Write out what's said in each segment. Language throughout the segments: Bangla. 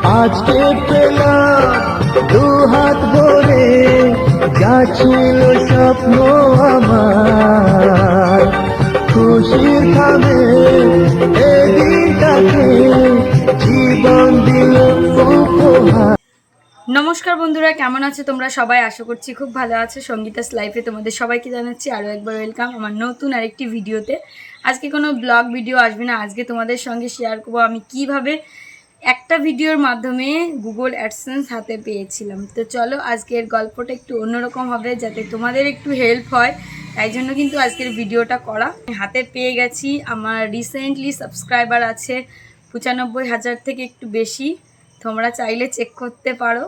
আজকে পেলাম দু হাত ভরে, যা ছিল স্বপ্ন আমার, খুশির খাবে এদিনটাকে জীবন দিল উপহার। নমস্কার বন্ধুরা, কেমন আছো তোমরা সবাই? আশা করছি খুব ভালো আছো। সঙ্গীতাস লাইফে তোমাদের সবাইকে জানাচ্ছি আরও একবার ওয়েলকাম আমার নতুন আরেকটি ভিডিওতে। আজকে কোনো ব্লগ ভিডিও আসবে না, আজকে তোমাদের সঙ্গে শেয়ার করবো আমি কিভাবে একটা ভিডিওর মাধ্যমে গুগল অ্যাডসেন্স হাতে পেয়েছিলাম। তো চলো আজকের গল্পটা একটু অন্যরকম হবে, যাতে তোমাদের একটু হেল্প হয়, তাই জন্য কিন্তু আজকের ভিডিওটা করা। হাতে পেয়ে গেছি। আমার রিসেন্টলি সাবস্ক্রাইবার আছে 95,000 থেকে একটু বেশি, তোমরা চাইলে চেক করতে পারো।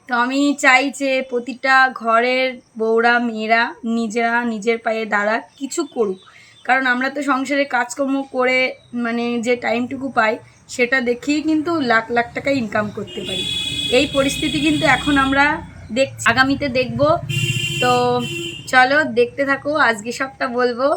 তো আমি চাই যে প্রতিটা ঘরের বউরা মেয়েরা নিজেরা নিজের পায়ে দাঁড়াক, কিছু করুক। কারণ আমরা তো সংসারে কাজকর্ম করে মানে যে টাইমটুকু পাই সেটা দেখেই কিন্তু লাখ লাখ টাকা ইনকাম করতে পারি। এই পরিস্থিতি কিন্তু এখন আমরা দেখছি, আগামীতে দেখব। তো চলো দেখতে থাকো, আজকে সবটা বলবো।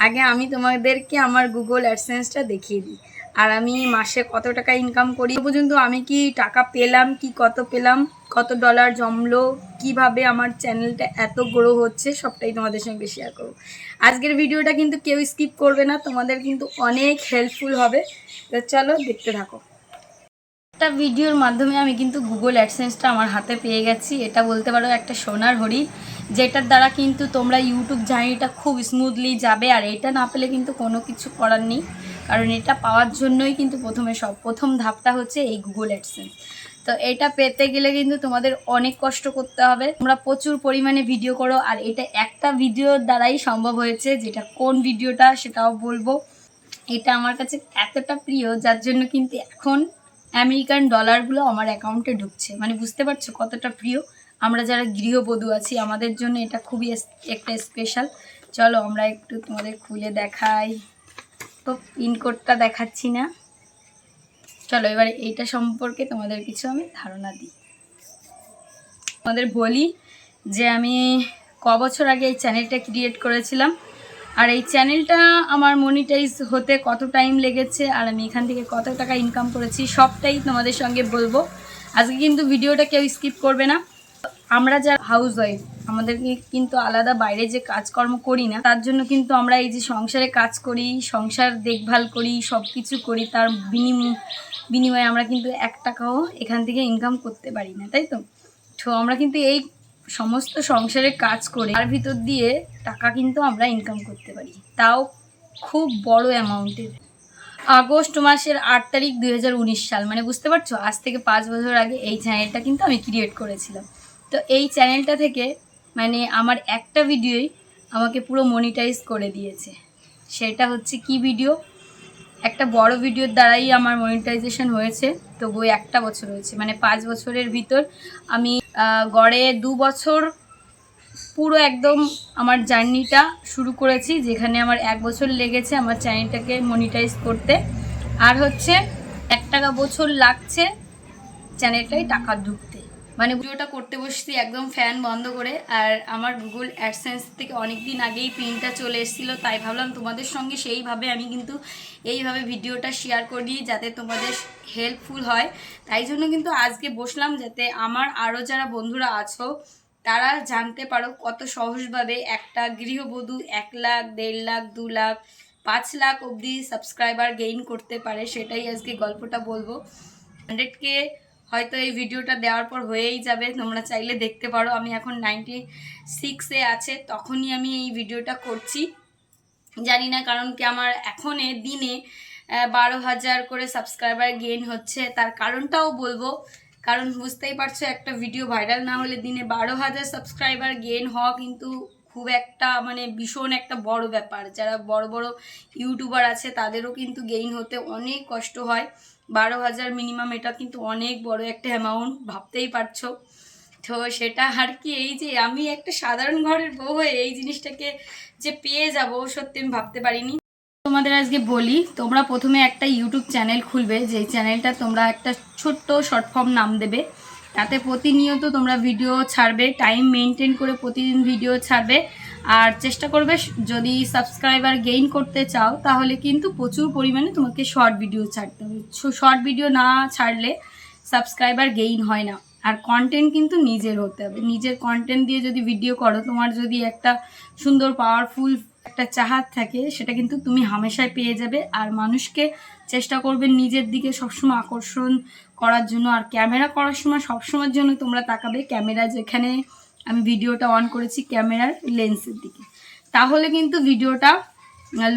আগে আমি তোমাদেরকে আমার গুগল অ্যাডসেন্সটা দেখিয়ে দিই, আর আমি মাসে কত টাকা ইনকাম করি পর্যন্ত, আমি কি টাকা পেলাম, কি কত পেলাম, কত ডলার জমলো, কিভাবে আমার চ্যানেলটা এত গ্রো হচ্ছে, সবটাই তোমাদের সঙ্গে শেয়ার করব। আজকের ভিডিওটা কিন্তু কেউ স্কিপ করবে না, তোমাদের কিন্তু অনেক হেল্পফুল হবে। তো চলো দেখতে থাকো। একটা ভিডিওর মাধ্যমে আমি কিন্তু গুগল অ্যাডসেন্সটা আমার হাতে পেয়ে গেছি। এটা বলতে পারো একটা সোনার হরি, যেটার দ্বারা কিন্তু তোমরা ইউটিউব জার্নিটা খুব স্মুথলি যাবে। আর এটা না পেলে কিন্তু কোনো কিছু করার নেই, কারণ এটা পাওয়ার জন্যই কিন্তু প্রথম ধাপটা হচ্ছে এই গুগল অ্যাডসেন্স। তো এটা পেতে গেলে কিন্তু তোমাদের অনেক কষ্ট করতে হবে। তোমরা প্রচুর পরিমাণে ভিডিও করো, আর এটা একটা ভিডিওর দ্বারাই সম্ভব হয়েছে। যেটা কোন ভিডিওটা সেটাও বলবো। এটা আমার কাছে এতটা প্রিয়, যার জন্য কিন্তু এখন আমেরিকান ডলারগুলো আমার অ্যাকাউন্টে ঢুকছে। মানে বুঝতে পারছো কতটা প্রিয়। আমরা যারা গৃহবধূ আছি আমাদের জন্য এটা খুবই একটা স্পেশাল। চলো আমরা একটু তোমাদের খুলে দেখাই। তো পিনকোডটা দেখাচ্ছি না, চলো এবারে এইটা সম্পর্কে তোমাদের কিছু আমি ধারণা দিই। তোমাদের বলি যে আমি ক বছর আগে এই চ্যানেলটা ক্রিয়েট করেছিলাম, আর এই চ্যানেলটা আমার মনিটাইজ হতে কত টাইম লেগেছে, আর আমি এখান থেকে কত টাকা ইনকাম করেছি, সবটাই তোমাদের সঙ্গে বলবো। আজকে কিন্তু ভিডিওটা কেউ স্কিপ করবে না। আমরা যারা হাউস ওয়াইফ, আমাদেরকে কিন্তু আলাদা বাইরে যে কাজকর্ম করি না, তার জন্য কিন্তু আমরা এই যে সংসারে কাজ করি, সংসার দেখভাল করি, সব কিছু করি, তার বিনিময়ে আমরা কিন্তু 1 টাকাও এখান থেকে ইনকাম করতে পারি না, তাই তো? তো আমরা কিন্তু এই সমস্ত সংসারের কাজ করে তার ভিতর দিয়ে টাকা কিন্তু আমরা ইনকাম করতে পারি, তাও খুব বড় অ্যামাউন্টের। আগস্ট মাসের 8 তারিখ 2019 সাল, মানে বুঝতে পারছো আজ থেকে 5 বছর আগে এই চ্যানেলটা কিন্তু আমি ক্রিয়েট করেছিলাম। তো এই চ্যানেলটা থেকে মানে আমার একটা ভিডিওই আমাকে পুরো মনিটাইজ করে দিয়েছে। সেটা হচ্ছে কি ভিডিও? একটা বড় ভিডিওর দ্বারাই আমার মনিটাইজেশন হয়েছে। তবু একটা বছর হয়েছে, মানে 5 বছরের ভিতর আমি গড়ে 2 বছর পুরো একদম আমার জার্নিটা শুরু করেছি, যেখানে আমার 1 বছর লেগেছে আমার চ্যানেলটাকে মনিটাইজ করতে। আর হচ্ছে 1 টাকা বছর লাগছে চ্যানেলটাই টাকা ঢুকতে। মানে ভিডিওটা করতে বসছি একদম ফ্যান বন্ধ করে। আর আমার গুগল অ্যাডসেন্স থেকে অনেক দিন আগেই পিনটা চলে এসেছিলো, তাই ভাবলাম তোমাদের সঙ্গে সেইভাবে আমি কিন্তু এইভাবে ভিডিওটা শেয়ার করি যাতে তোমাদের হেল্পফুল হয়। তাই জন্য কিন্তু আজকে বসলাম, যাতে আমার আরও যারা বন্ধুরা আছো তারা জানতে পারো কত সহজভাবে একটা গৃহবধূ 1 লাখ, 1.5 লাখ, 2 লাখ, 5 লাখ অবধি সাবস্ক্রাইবার গেইন করতে পারে। সেটাই আজকে গল্পটা বলবো। 100K হয়তো এই ভিডিওটা দেওয়ার পর হয়েই যাবে, তোমরা চাইলে দেখতে পারো। আমি এখন 96-এ আছে, তখনই আমি এই ভিডিওটা করছি। জানি না কারণ কি আমার এখন দিনে 12,000 করে সাবস্ক্রাইবার গেইন হচ্ছে, তার কারণটাও বলবো। কারণ বুঝতেই পারছো একটা ভিডিও ভাইরাল না হলে দিনে 12,000 সাবস্ক্রাইবার গেইন হওয়া কিন্তু খুব একটা মানে ভীষণ একটা বড় ব্যাপার। যারা বড় বড় ইউটিউবার আছে তাদেরও কিন্তু গেইন হতে অনেক কষ্ট হয়। 12,000 মিনিমাম, এটা কিন্তু অনেক বড় একটা অ্যামাউন্ট, ভাবতেই পারছো। তো সেটা আর কি, এই যে আমি একটা সাধারণ ঘরের বউ হয়ে এই জিনিসটাকে যে পেয়ে যাব সত্যি আমি ভাবতে পারিনি। তোমাদের আজকে বলি, তোমরা প্রথমে একটা ইউটিউব চ্যানেল খুলবে, যেই চ্যানেলটা তোমরা একটা ছোট্ট শর্ট ফর্ম নাম দেবে। তাতে প্রতিনিয়ত তোমরা ভিডিও ছাড়বে, টাইম মেনটেন করে প্রতিদিন ভিডিও ছাড়বে। আর চেষ্টা করবে যদি সাবস্ক্রাইবার গেইন করতে চাও তাহলে কিন্তু প্রচুর পরিমাণে তোমাকে শর্ট ভিডিও ছাড়তে হবে। শর্ট ভিডিও না ছাড়লে সাবস্ক্রাইবার গেইন হয় না। আর কন্টেন্ট কিন্তু নিজের হতে হবে। নিজের কন্টেন্ট দিয়ে যদি ভিডিও করো, তোমার যদি একটা সুন্দর পাওয়ারফুল একটা চাহাত থাকে, সেটা কিন্তু তুমি হামেশাই পেয়ে যাবে। আর মানুষকে চেষ্টা করবে নিজের দিকে সবসময় আকর্ষণ করার জন্য। আর ক্যামেরা করার সময় সবসময়ের জন্য তোমরা তাকাবে ক্যামেরা যেখানে আমি ভিডিওটা অন করেছি ক্যামেরার লেন্সের দিকে। তাহলে কিন্তু ভিডিওটা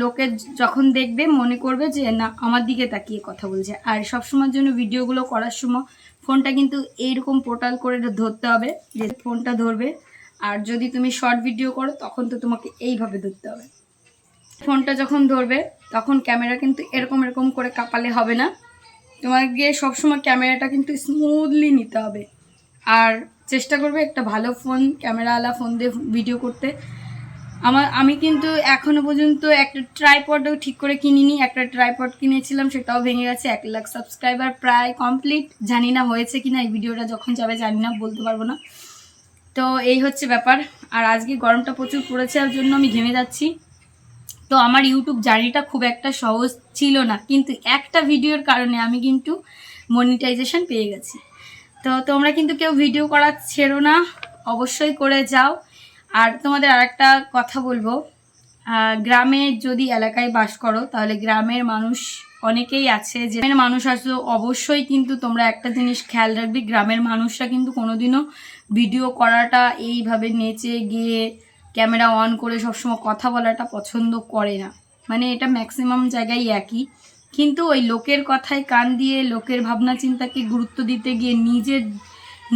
লোকে যখন দেখবে মনে করবে যে না আমার দিকে তাকিয়ে কথা বলছে। আর সবসময়ের জন্য ভিডিওগুলো করার সময় ফোনটা কিন্তু এইরকম পোর্টাল করে ধরতে হবে, যে ফোনটা ধরবে। আর যদি তুমি শর্ট ভিডিও করো তখন তো তোমাকে এইভাবে ধরতে হবে। ফোনটা যখন ধরবে তখন ক্যামেরা কিন্তু এরকম এরকম করে কাঁপালে হবে না, তোমাকে সবসময় ক্যামেরাটা কিন্তু স্মুথলি নিতে হবে। আর চেষ্টা করবে একটা ভালো ফোন, ক্যামেরাওয়ালা ফোন দিয়ে ভিডিও করতে। আমি কিন্তু এখনো পর্যন্ত একটা ট্রাইপডও ঠিক করে কিনিনি। একটা ট্রাইপড কিনেছিলাম, সেটাও ভেঙে গেছে। 1 লাখ সাবস্ক্রাইবার প্রায় কমপ্লিট, জানি না হয়েছে কিনা, এই ভিডিওটা যখন যাবে জানি না, বলতে পারবো না। তো এই হচ্ছে ব্যাপার। আর আজকে গরমটা প্রচুর পড়েছে, ওর জন্য আমি ঘেমে যাচ্ছি। তো আমার ইউটিউব জার্নিটা খুব একটা সহজ ছিল না, কিন্তু একটা ভিডিওর কারণে আমি কিন্তু মনিটাইজেশন পেয়ে গেছি। তো তোমরা কিন্তু কেউ ভিডিও করা ছেড়ো না, অবশ্যই করে যাও। আর তোমাদের আরেকটা কথা বলবো, গ্রামে যদি এলাকায় বাস করো তাহলে গ্রামের মানুষ অনেকেই আছে, যে গ্রামের মানুষ আসলে অবশ্যই কিন্তু তোমরা একটা জিনিস খেয়াল রাখবে, গ্রামের মানুষরা কিন্তু কোনোদিনও ভিডিও করাটা এইভাবে নেচে গিয়ে ক্যামেরা অন করে সবসময় কথা বলাটা পছন্দ করে না। মানে এটা ম্যাক্সিমাম জায়গায় একই। কিন্তু ওই লোকের কথায় কান দিয়ে লোকের ভাবনা চিন্তাকে গুরুত্ব দিতে গিয়ে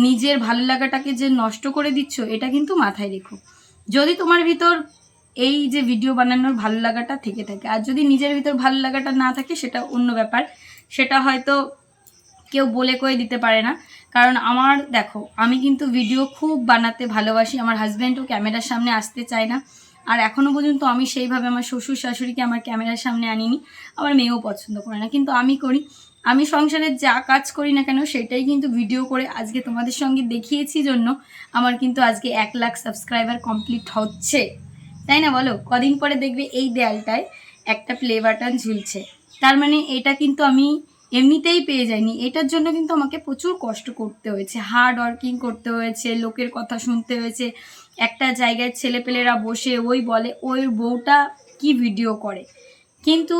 নিজের ভালো লাগাটাকে যে নষ্ট করে দিচ্ছ, এটা কিন্তু মাথায় রেখো। যদি তোমার ভিতর এই যে ভিডিও বানানোর ভালো লাগাটা থেকে থাকে, আর যদি নিজের ভিতর ভালো লাগাটা না থাকে সেটা অন্য ব্যাপার, সেটা হয়তো কেউ বলে কয়ে দিতে পারে না। কারণ আমার দেখো, আমি কিন্তু ভিডিও খুব বানাতে ভালোবাসি, আমার হাজব্যান্ডও ক্যামেরার সামনে আসতে চায় না। আর এখনও পর্যন্ত আমি সেইভাবে আমার শ্বশুর শাশুড়িকে আমার ক্যামেরার সামনে আনিনি, আমার মেয়েও পছন্দ করে না, কিন্তু আমি করি। আমি সংসারের যা কাজ করি না কেন সেটাই কিন্তু ভিডিও করে আজকে তোমাদের সঙ্গে দেখিয়েছি জন্য আমার কিন্তু আজকে 1 লাখ সাবস্ক্রাইবার কমপ্লিট হচ্ছে, তাই না বলো? কদিন পরে দেখবে এই দেয়ালটায় একটা প্লে বাটন ঝুলছে, তার মানে এটা কিন্তু আমি এমনিতেই পেয়ে যায়নি। এটার জন্য কিন্তু আমাকে প্রচুর কষ্ট করতে হয়েছে, হার্ড ওয়ার্কিং করতে হয়েছে, লোকের কথা শুনতে হয়েছে। একটা জায়গায় ছেলেপেলেরা বসে ওই বলে ওই বউটা কি ভিডিও করে, কিন্তু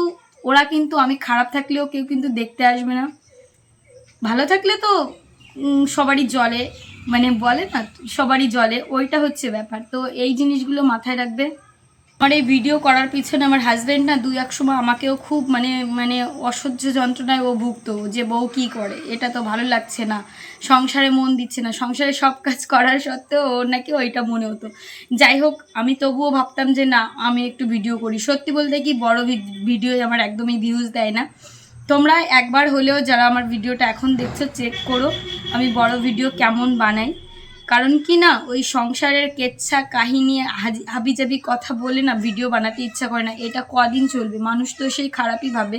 ওরা কিন্তু আমি খারাপ থাকলেও কেউ কিন্তু দেখতে আসবে না, ভালো থাকলে তো সবারই জলে, মানে বলে না সবারই জলে, ওইটা হচ্ছে ব্যাপার। তো এই জিনিসগুলো মাথায় রাখবে। আমার এই ভিডিও করার পিছনে আমার হাজব্যান্ড না 2-1 সময় আমাকেও খুব মানে অসহ্য যন্ত্রণায় ও ভুগতো, যে বউ কি করে, এটা তো ভালো লাগছে না, সংসারে মন দিচ্ছে না, সংসারে সব কাজ করার সত্ত্বেও ওর নাকি ওইটা মনে হতো। যাই হোক, আমি তবুও ভাবতাম যে না আমি একটু ভিডিও করি। সত্যি বলতে কি বড় ভিডিও আমার একদমই ভিউজ দেয় না। তোমরা একবার হলেও যারা আমার ভিডিওটা এখন দেখছো চেক করো আমি বড় ভিডিও কেমন বানাই। কারণ কি না, ওই সংসারের কেচ্ছা কাহিনী হাবিজাবি কথা বলে না ভিডিও বানাতে ইচ্ছা করে না। এটা কদিন চলবে, মানুষ তো সেই খারাপই ভাবে।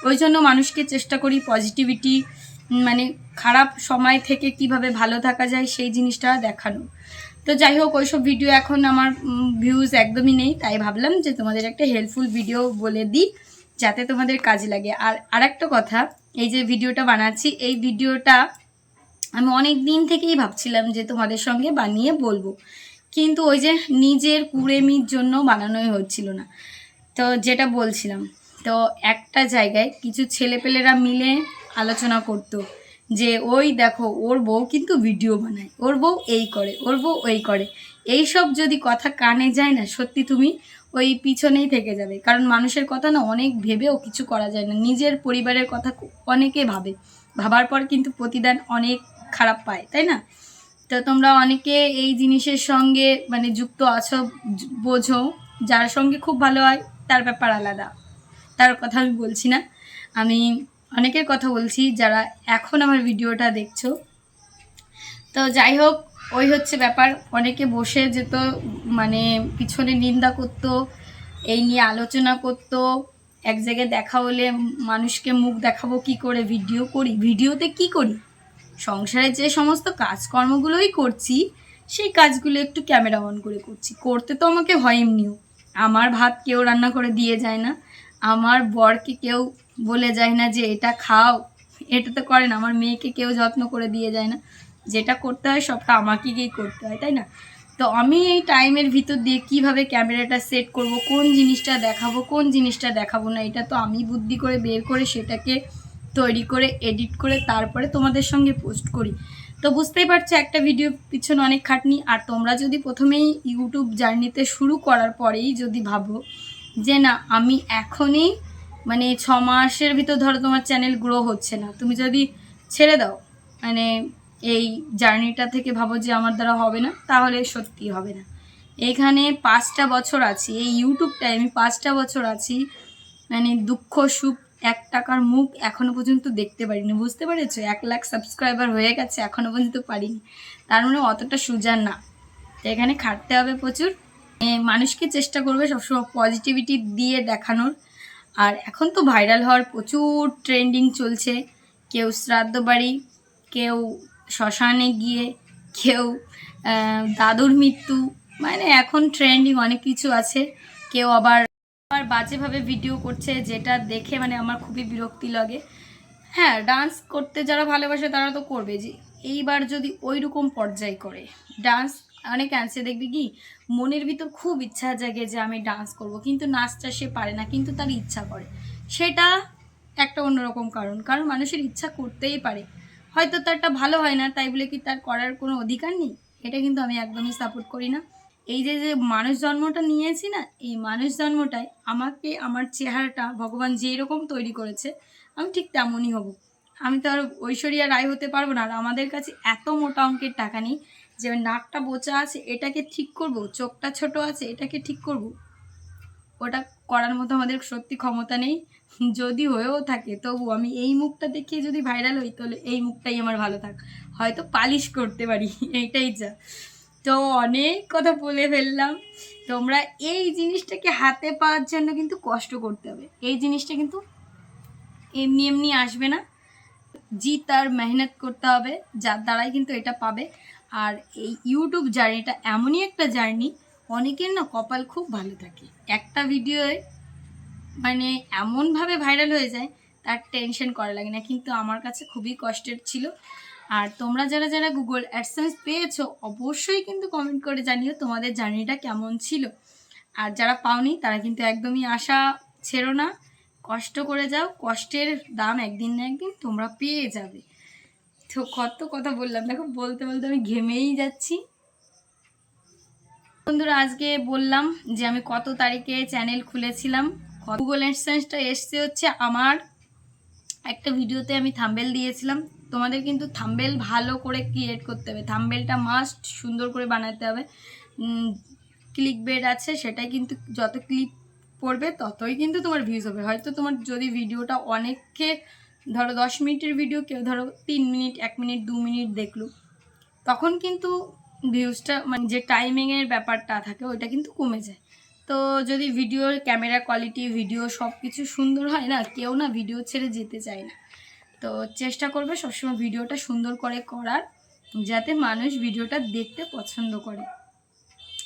ওই জন্য মানুষকে চেষ্টা করি পজিটিভিটি, মানে খারাপ সময় থেকে কিভাবে ভালো থাকা যায় সেই জিনিসটা দেখানো। তো যাই হোক, ওইসব ভিডিও এখন আমার ভিউজ একদমই নেই, তাই ভাবলাম যে তোমাদের একটা হেল্পফুল ভিডিও বলে দিই যাতে তোমাদের কাজে লাগে। আর আরেকটা কথা, এই যে ভিডিওটা বানাচ্ছি, এই ভিডিওটা আমি অনেক দিন থেকেই ভাবছিলাম যে তোমাদের সঙ্গে বানিয়ে বলবো, কিন্তু ওই যে নিজের কুড়েমির জন্য বানানোই হচ্ছিল না। তো যেটা বলছিলাম, তো একটা জায়গায় কিছু ছেলেপেলেরা মিলে আলোচনা করতো যে ওই দেখো ওর বউ কিন্তু ভিডিও বানায়, ওর বউ এই করে, ওর বউ ওই করে। এইসব যদি কথা কানে যায় না, সত্যি তুমি ওই পিছনেই থেকে যাবে। কারণ মানুষের কথা না অনেক ভেবেও কিছু করা যায় না, নিজের পরিবারের কথা অনেকে ভাবে, ভাবার পর কিন্তু প্রতিদান অনেক খারাপ পায়, তাই না? তো তোমরা অনেকে এই জিনিসের সঙ্গে মানে যুক্ত আছো, বোঝো। যার সঙ্গে খুব ভালো হয় তার ব্যাপার আলাদা, তার কথা আমি বলছি না, আমি অনেকের কথা বলছি যারা এখন আমার ভিডিওটা দেখছো। তো যাই হোক, ওই হচ্ছে ব্যাপার। অনেকে বসে যেত, মানে পিছনে নিন্দা করতো, এই নিয়ে আলোচনা করতো। এক জায়গায় দেখা হলে মানুষকে মুখ দেখাবো কি করে, ভিডিও করি, ভিডিওতে কি করি, সংসারে যে সমস্ত কাজকর্মগুলোই করছি সেই কাজগুলো একটু ক্যামেরা অন করে করছি, করতে তো আমাকে হয় এমনিও। আমার ভাত কেউ রান্না করে দিয়ে যায় না, আমার বরকে কেউ বলে যায় না যে এটা খাও এটা তো করে না, আমার মেয়েকে কেউ যত্ন করে দিয়ে যায় না, যেটা করতে হয় সবটা আমাকেই করতে হয়, তাই না? তো আমি এই টাইমের ভিতর দিয়ে কিভাবে ক্যামেরাটা সেট করব, কোন জিনিসটা দেখাবো কোন জিনিসটা দেখাবো না, এটা তো আমি বুদ্ধি করে বের করে সেটাকে তৈরি করে এডিট করে তারপরে তোমাদের সঙ্গে পোস্ট করি। তো বুঝতেই পারছো একটা ভিডিও পিছনে অনেক খাটনি। আর তোমরা যদি প্রথমেই ইউটিউব জার্নিতে শুরু করার পরেই যদি ভাবো যে না আমি এখনই মানে 6 মাসের ভিতর ধরো তোমার চ্যানেল গ্রো হচ্ছে না, তুমি যদি ছেড়ে দাও মানে এই জার্নিটা থেকে ভাবো যে আমার দ্বারা হবে না, তাহলে সত্যি হবে না। এখানে 5টা বছর আছি এই ইউটিউবটায়, আমি 5টা বছর আছি, মানে দুঃখ সুখ 1 টাকার মুখ এখনো পর্যন্ত দেখতে পারিনি, বুঝতে পেরেছো? 1 লাখ সাবস্ক্রাইবার হয়ে গেছে এখনো পর্যন্ত পারিনি, তার মানে অতটা সুজার না। তো এখানে খাটতে হবে প্রচুর, মানুষকে চেষ্টা করবে সবসময় পজিটিভিটি দিয়ে দেখানোর। আর এখন তো ভাইরাল হওয়ার প্রচুর ট্রেন্ডিং চলছে, কেউ শ্রাদ্ধ বাড়ি, কেউ শ্মশানে গিয়ে, কেউ দাদুর মৃত্যু, মানে এখন ট্রেন্ডিং অনেক কিছু আছে। কেউ আবার বাজেভাবে ভিডিও করছে, যেটা দেখে মানে আমার খুবই বিরক্তি লাগে। হ্যাঁ, ডান্স করতে যারা ভালোবাসে তারা তো করবে, যে এইবার যদি ওই রকম পর্যায়ে করে ডান্স, অনেক আছে দেখবি কি মনের ভিতর খুব ইচ্ছা জাগে যে আমি ডান্স করব, কিন্তু নাচটা সে পারে না, কিন্তু তার ইচ্ছা করে, সেটা একটা অন্যরকম কারণ, কারণ মানুষের ইচ্ছা করতেই পারে, হয়তো তারটা ভালো হয় না তাই বলে কি তার করার কোনো অধিকার নেই? এটা কিন্তু আমি একদমই সাপোর্ট করি না। এই যে যে মানুষ জন্মটা নিয়েছি না, এই মানুষ জন্মটায় আমাকে আমার চেহারাটা ভগবান যেই রকম তৈরি করেছে আমি ঠিক তেমনই হব। আমি তো আর ঐশ্বরিয়া রায় হতে পারবো না। আর আমাদের কাছে এত মোটা অঙ্কের টাকা নেই যে নাকটা বোচা আছে এটাকে ঠিক করব, চোখটা ছোট আছে এটাকে ঠিক করব, ওটা করার মতো আমাদের সত্যি ক্ষমতা নেই। যদি হয়েও থাকে তবু আমি এই মুখটা দেখিয়ে যদি ভাইরাল হই তাহলে এই মুখটাই আমার ভালো থাক, হয়তো পালিশ করতে পারি, এইটাই যা। তো অনেক কথা বলে ফেললাম। তোমরা এই জিনিসটাকে হাতে পাওয়ার জন্য কিন্তু কষ্ট করতে হবে, এই জিনিসটা কিন্তু এমনি এমনি আসবে না, জিত আর মেহনত করতে হবে, যার দ্বারাই কিন্তু এটা পাবে। আর এই ইউটিউব জার্নিটা এমনই একটা জার্নি, অনেকের না কপাল খুব ভালো থাকে, একটা ভিডিওয়ে মানে এমনভাবে ভাইরাল হয়ে যায় তার টেনশন করা লাগে না, কিন্তু আমার কাছে খুবই কষ্টের ছিল। আর তোমরা যারা যারা গুগল অ্যাডসেন্স পেয়েছো অবশ্যই কিন্তু কমেন্ট করে জানিও তোমাদের জার্নিটা কেমন ছিল। আর যারা পাওনি তারা কিন্তু একদমই আশা ছেড়ো না, কষ্ট করে যাও, কষ্টের দাম একদিন না একদিন তোমরা পেয়ে যাবে। তো কত কথা বললাম, দেখো বলতে বলতে আমি ঘেমেই যাচ্ছি। বন্ধুরা আজকে বললাম যে আমি কত তারিখে চ্যানেল খুলেছিলাম। গুগল অ্যাডসেন্সটা এসছে হচ্ছে আমার একটা ভিডিওতে, আমি থাম্বেল দিয়েছিলাম। তোমাদের কিন্তু থাম্বেল ভালো করে ক্রিয়েট করতে হবে, থাম্বেলটা মাস্ট সুন্দর করে বানাতে হবে। ক্লিক বেড আছে, সেটাই কিন্তু যত ক্লিক পড়বে ততই কিন্তু তোমার ভিউজ হবে। হয়তো তোমার যদি ভিডিওটা অনেককে ধরো 10 মিনিটের ভিডিও, কেউ ধরো 3 মিনিট 1 মিনিট 2 মিনিট দেখলো, তখন কিন্তু ভিউজটা মানে যে টাইমিংয়ের ব্যাপারটা থাকে ওইটা কিন্তু কমে যায়। তো যদি ভিডিওর ক্যামেরা কোয়ালিটি ভিডিও সব কিছু সুন্দর হয় না, কেউ না ভিডিও ছেড়ে যেতে চায় না। তো চেষ্টা করবে সবসময় ভিডিওটা সুন্দর করে করার, যাতে মানুষ ভিডিওটা দেখতে পছন্দ করে।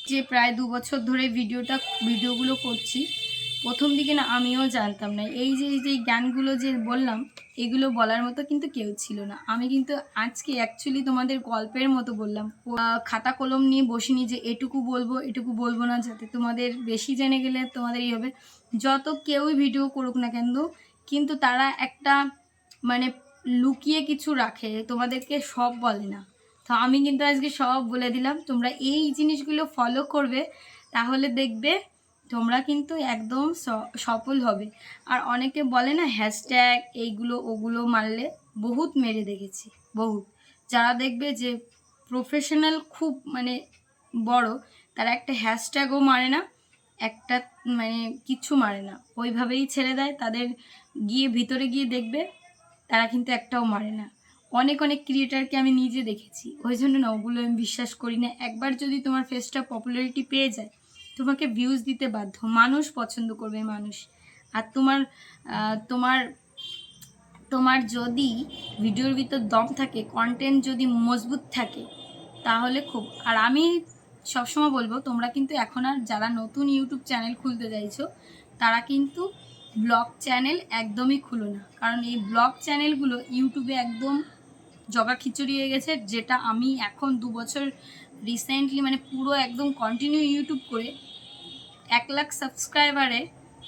যে প্রায় 2 বছর ধরে ভিডিওগুলো করছি, প্রথম দিকে না আমিও জানতাম না, এই যে জ্ঞানগুলো যে বললাম এগুলো বলার মতো কিন্তু কেউ ছিল না। আমি কিন্তু আজকে অ্যাকচুয়ালি তোমাদের গল্পের মতো বললাম, খাতা কলম নিয়ে বসিনি যে এটুকু বলবো না, যাতে তোমাদের বেশি জেনে গেলে তোমাদের এই হবে। যত কেউই ভিডিও করুক না কেন, কিন্তু তারা একটা মানে লুকিয়ে কিছু রাখে, তোমাদেরকে সব বলে না। তো আমি কিন্তু আজকে সব বলে দিলাম, তোমরা এই জিনিসগুলো ফলো করবে, তাহলে দেখবে তোমরা কিন্তু একদম সফল হবে। আর অনেকে বলে না হ্যাশট্যাগ এইগুলো ওগুলো মারলে, বহুত মেরে দেখেছি, বহুত। যারা দেখবে যে প্রফেশনাল খুব মানে বড়, তারা একটা হ্যাশট্যাগও মারে না, একটা মানে কিচ্ছু মারে না, ওইভাবেই ছেড়ে দেয়। তাদের ভিতরে গিয়ে দেখবে তারা কিন্তু একটাও মারে না। অনেক অনেক ক্রিয়েটারকে আমি নিজে দেখেছি, ওই জন্য না ওগুলো আমি বিশ্বাস করি না। একবার যদি তোমার ফেসটা পপুলারিটি পেয়ে যায়, তোমাকে ভিউজ দিতে বাধ্য, মানুষ পছন্দ করবে মানুষ। আর তোমার তোমার যদি ভিডিওর ভিতর দম থাকে, কন্টেন্ট যদি মজবুত থাকে, তাহলে খুব। আর আমি সবসময় বলবো তোমরা কিন্তু এখন আর যারা নতুন ইউটিউব চ্যানেল খুলতে চাইছো, তারা কিন্তু ব্লগ চ্যানেল একদমই খুলো না, কারণ এই ব্লগ চ্যানেলগুলো ইউটিউবে একদম জগা খিচুড়ি হয়ে গেছে। যেটা আমি এখন 2 বছর রিসেন্টলি মানে পুরো একদম কন্টিনিউ ইউটিউব করে 1 লাখ সাবস্ক্রাইবারে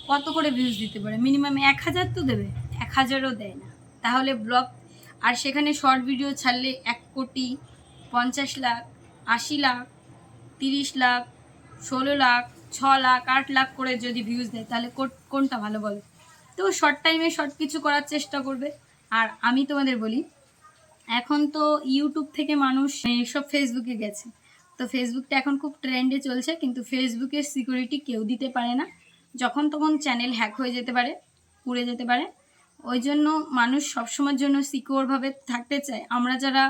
কত করে ভিউজ দিতে পারে? মিনিমাম 1000 তো দেবে, 1000ও দেয় না। তাহলে ব্লগ, আর সেখানে শর্ট ভিডিও ছাড়লে 1 কোটি 50 লাখ 80 লাখ 30 লাখ 16 লাখ 6 লাখ 8 লাখ করে যদি ভিউজ দেয়, তাহলে কোনটা ভালো বলো? তো শর্ট টাইমে শর্ট কিছু করার চেষ্টা করবে। আর আমি তোমাদের বলি, এখন তো ইউটিউব থেকে মানুষ সব ফেসবুকে গেছে। তো ফেসবুকটা এখন খুব ট্রেন্ডে চলছে, কিন্তু ফেসবুকের সিকিউরিটি কেউ দিতে পারে না। যখন তখন চ্যানেল হ্যাক হয়ে যেতে পারে, উড়ে যেতে পারে। ওই জন্য মানুষ সবসময়ের জন্য সিকিউরভাবে থাকতে চায়। আমরা যারা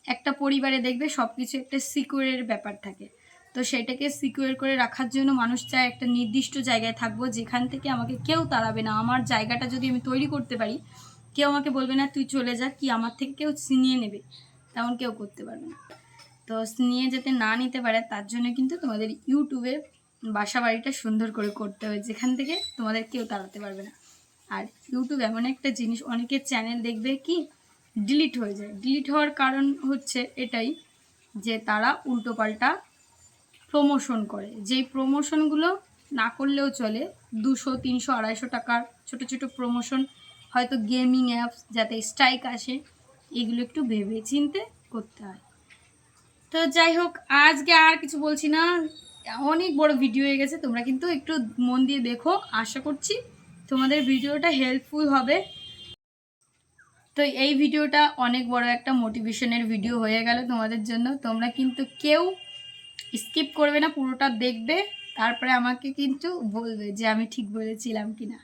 একটা পরিবারে দেখবে সব কিছু একটা সিকিউরের ব্যাপার থাকে, তো সেটাকে সিকিউর করে রাখার জন্য মানুষ চায় একটা নির্দিষ্ট জায়গায় থাকবো, যেখান থেকে আমাকে কেউ তাড়াবে না। আমার জায়গাটা যদি আমি তৈরি করতে পারি, কেউ আমাকে বলবে না তুই চলে যা, কি আমার থেকে কেউ ছিনিয়ে নেবে, তেমন কেউ করতে পারবে না। তো ছিনিয়ে যেতে না নিতে পারে, তার জন্য কিন্তু তোমাদের ইউটিউবে বাসা বাড়িটা সুন্দর করে করতে হবে, যেখান থেকে তোমাদের কেউ তাড়াতে পারবে না। আর ইউটিউব এমন একটা জিনিস, অনেকের চ্যানেল দেখবে কি ডিলিট হয়ে যায়। ডিলিট হওয়ার কারণ হচ্ছে এটাই যে তারা উল্টোপাল্টা প্রমোশন করে, যেই প্রমোশনগুলো না করলেও চলে। 200 300 250 টাকার ছোট ছোট প্রমোশন, হয়তো গেমিং অ্যাপস, যাতে স্ট্রাইক আসে, এগুলো একটু ভেবে চিন্তে করতে হয়। তো যাই হোক, আজকে আর কিছু বলছি না, অনেক বড় ভিডিও হয়ে গেছে। তোমরা কিন্তু একটু মন দিয়ে দেখো, আশা করছি তোমাদের ভিডিওটা হেল্পফুল হবে। তো এই ভিডিওটা অনেক বড় একটা মোটিভেশনের ভিডিও হয়ে গেল তোমাদের জন্য। তোমরা কিন্তু কেউ স্কিপ করবে না, পুরোটা দেখবে, তারপরে আমাকে কিন্তু বলবে যে আমি ঠিক বলেছিলাম কিনা।